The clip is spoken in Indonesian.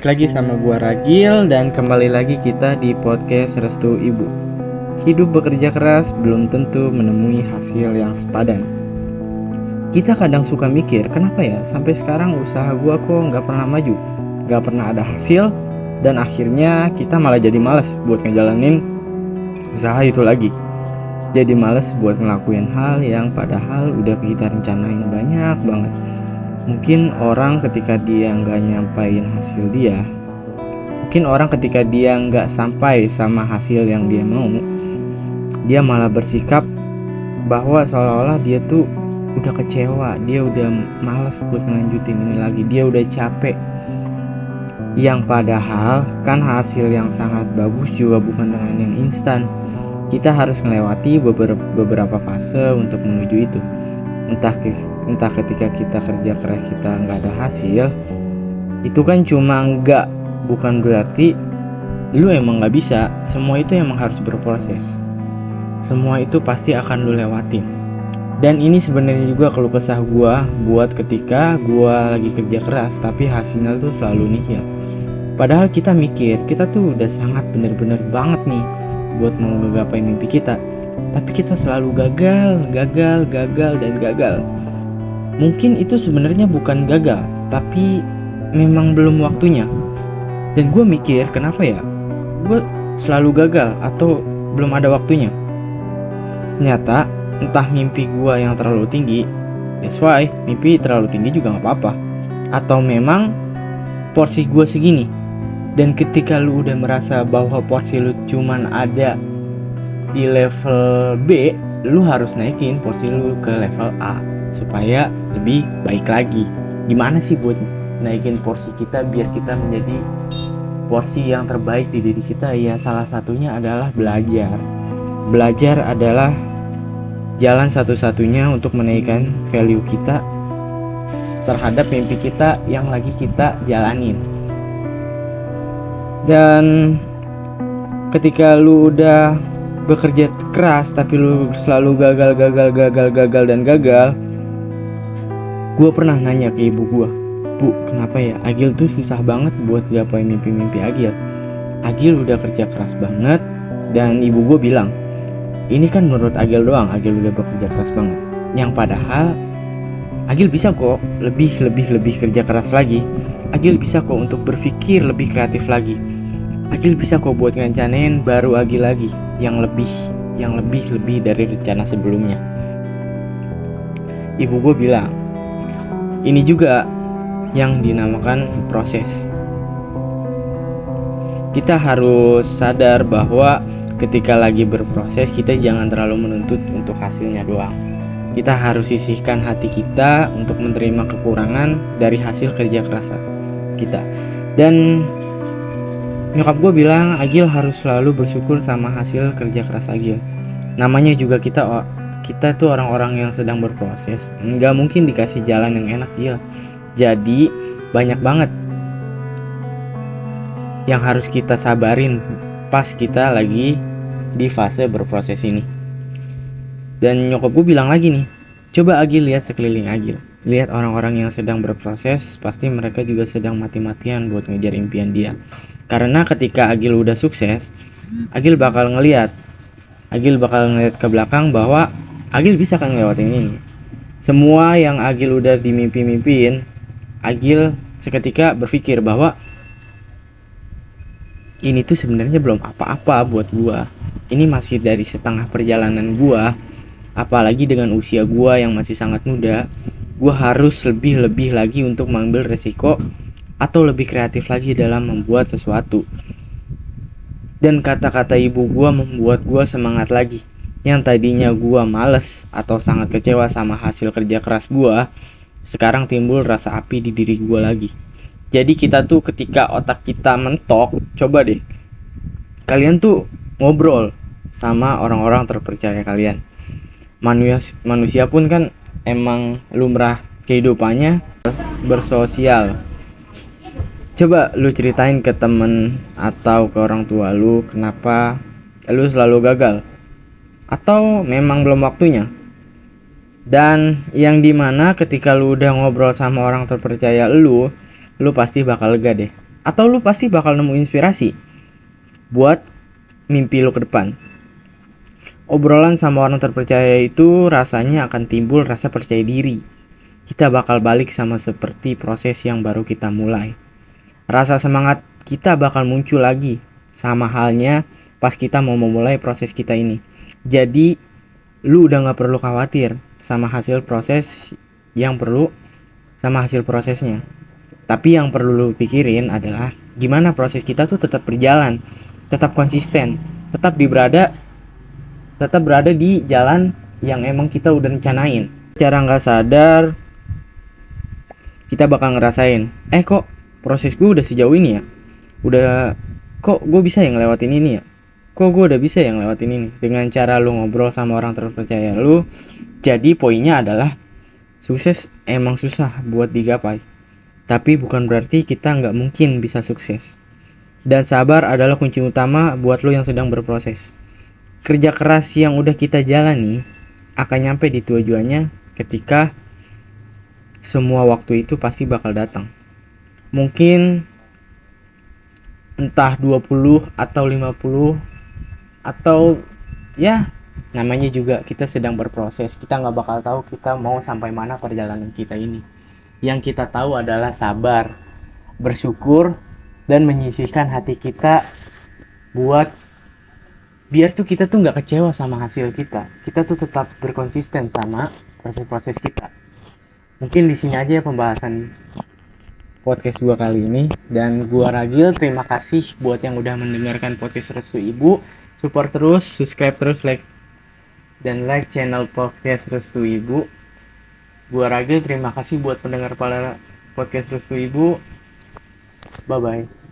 balik lagi sama gua Ragil dan kembali lagi kita di podcast Restu Ibu. Hidup bekerja keras belum tentu menemui hasil yang sepadan. Kita kadang suka mikir, kenapa ya sampai sekarang usaha gua kok nggak pernah maju, nggak pernah ada hasil, dan akhirnya kita malah jadi malas buat ngejalanin usaha itu lagi. Jadi malas buat ngelakuin hal yang padahal udah kita rencanain banyak banget. Mungkin orang ketika dia nggak nyampain hasil dia, mungkin orang ketika dia nggak sampai sama hasil yang dia mau, dia malah bersikap bahwa seolah-olah dia tuh udah kecewa, dia udah malas buat ngelanjutin ini lagi, dia udah capek. Yang padahal kan hasil yang sangat bagus juga bukan dengan yang instan. Kita harus melewati beberapa fase untuk menuju itu. Entah ketika kita kerja keras kita nggak ada hasil, itu kan bukan berarti lu emang nggak bisa. Semua itu emang harus berproses. Semua itu pasti akan lu lewatin. Dan ini sebenarnya juga keluh kesah gua buat ketika gua lagi kerja keras tapi hasilnya tuh selalu nihil. Padahal kita mikir kita tuh udah sangat bener-bener banget nih buat mau menggapai mimpi kita, tapi kita selalu gagal. Mungkin itu sebenarnya bukan gagal, tapi memang belum waktunya. Dan gue mikir kenapa ya gue selalu gagal atau belum ada waktunya. Ternyata entah mimpi gue yang terlalu tinggi, that's why mimpi terlalu tinggi juga gak apa-apa, atau memang porsi gue segini. Dan ketika lu udah merasa bahwa porsi lu cuman ada di level B, lu harus naikin porsi lu ke level A supaya lebih baik lagi. Gimana sih buat naikin porsi kita biar kita menjadi porsi yang terbaik di diri kita? Ya salah satunya adalah belajar. Belajar adalah jalan satu-satunya untuk menaikkan value kita terhadap mimpi kita yang lagi kita jalanin. Dan ketika lu udah bekerja keras tapi lu selalu gagal, gue pernah nanya ke ibu gue, Bu, kenapa ya Agil tuh susah banget buat gapai mimpi-mimpi Agil? Agil udah kerja keras banget. Dan ibu gue bilang, ini kan menurut Agil doang, Agil udah bekerja keras banget. Yang padahal Agil bisa kok lebih kerja keras lagi. Agil bisa kok untuk berpikir lebih kreatif lagi. Agil bisa kok buat ngerencanain baru Agil lagi yang lebih dari rencana sebelumnya. Ibu gue bilang, ini juga yang dinamakan proses. Kita harus sadar bahwa ketika lagi berproses kita jangan terlalu menuntut untuk hasilnya doang. Kita harus sisihkan hati kita untuk menerima kekurangan dari hasil kerja keras kita. Dan nyokap gue bilang Agil harus selalu bersyukur sama hasil kerja keras Agil. Namanya juga kita tuh orang-orang yang sedang berproses, nggak mungkin dikasih jalan yang enak, Gil. Jadi banyak banget yang harus kita sabarin pas kita lagi di fase berproses ini. Dan nyokap gue bilang lagi nih, coba Agil lihat sekeliling Agil, lihat orang-orang yang sedang berproses, pasti mereka juga sedang mati-matian buat ngejar impian dia. Karena ketika Agil udah sukses, Agil bakal ngeliat ke belakang bahwa Agil bisa kan ngelewatin ini. Semua yang Agil udah dimimpi-mimpiin, Agil seketika berpikir bahwa ini tuh sebenarnya belum apa-apa buat gua. Ini masih dari setengah perjalanan gua. Apalagi dengan usia gua yang masih sangat muda, gua harus lebih lagi untuk mengambil resiko atau lebih kreatif lagi dalam membuat sesuatu. Dan kata-kata ibu gua membuat gua semangat lagi. Yang tadinya gua males atau sangat kecewa sama hasil kerja keras gua, sekarang timbul rasa api di diri gua lagi. Jadi kita tuh ketika otak kita mentok, coba deh kalian tuh ngobrol sama orang-orang terpercaya kalian. Manusia pun kan emang lumrah kehidupannya bersosial. Coba lu ceritain ke temen atau ke orang tua lu kenapa lu selalu gagal, atau memang belum waktunya. Dan yang dimana ketika lu udah ngobrol sama orang terpercaya lu pasti bakal lega deh. Atau lu pasti bakal nemu inspirasi buat mimpi lu ke depan. Obrolan sama orang terpercaya itu rasanya akan timbul rasa percaya diri. Kita bakal balik sama seperti proses yang baru kita mulai. Rasa semangat kita bakal muncul lagi, sama halnya pas kita mau memulai proses kita ini. Jadi lu udah gak perlu khawatir sama hasil prosesnya. Tapi yang perlu lu pikirin adalah gimana proses kita tuh tetap berjalan, tetap konsisten, tetap berada di jalan yang emang kita udah rencanain. Cara nggak sadar kita bakal ngerasain, kok proses gue udah sejauh ini ya, kok gue bisa yang ngelewatin ini ya, kok gue udah bisa yang ngelewatin ini. Dengan cara lu ngobrol sama orang terpercaya lu. Jadi poinnya adalah sukses emang susah buat digapai, tapi bukan berarti kita nggak mungkin bisa sukses. Dan sabar adalah kunci utama buat lo yang sedang berproses. Kerja keras yang udah kita jalani akan nyampe di tujuannya ketika semua waktu itu pasti bakal datang. Mungkin entah 20 atau 50 atau ya namanya juga kita sedang berproses. Kita nggak bakal tahu kita mau sampai mana perjalanan kita ini. Yang kita tahu adalah sabar, bersyukur, dan menyisihkan hati kita buat biar tuh kita tuh nggak kecewa sama hasil kita. Kita tuh tetap berkonsisten sama proses-proses kita. Mungkin di sini aja ya pembahasan podcast gua kali ini. Dan gua Ragil, terima kasih buat yang udah mendengarkan podcast Restu Ibu. Support terus, subscribe terus, like channel podcast Restu Ibu. Gua Ragil, terima kasih buat pendengar podcast Restu Ibu. Bye bye.